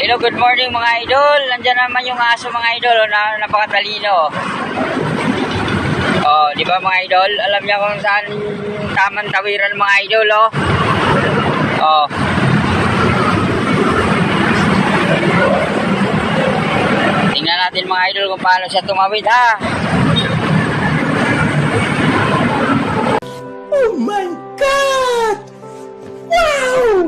Hello, good morning mga idol. Nandiyan naman yung aso mga idol, napakatalino. Oh, di ba mga idol? Alam niya kung saan tamang tawiran mga idol, oh. Oh. Tingnan natin mga idol kung paano siya tumawid, ha. Oh my God! Wow!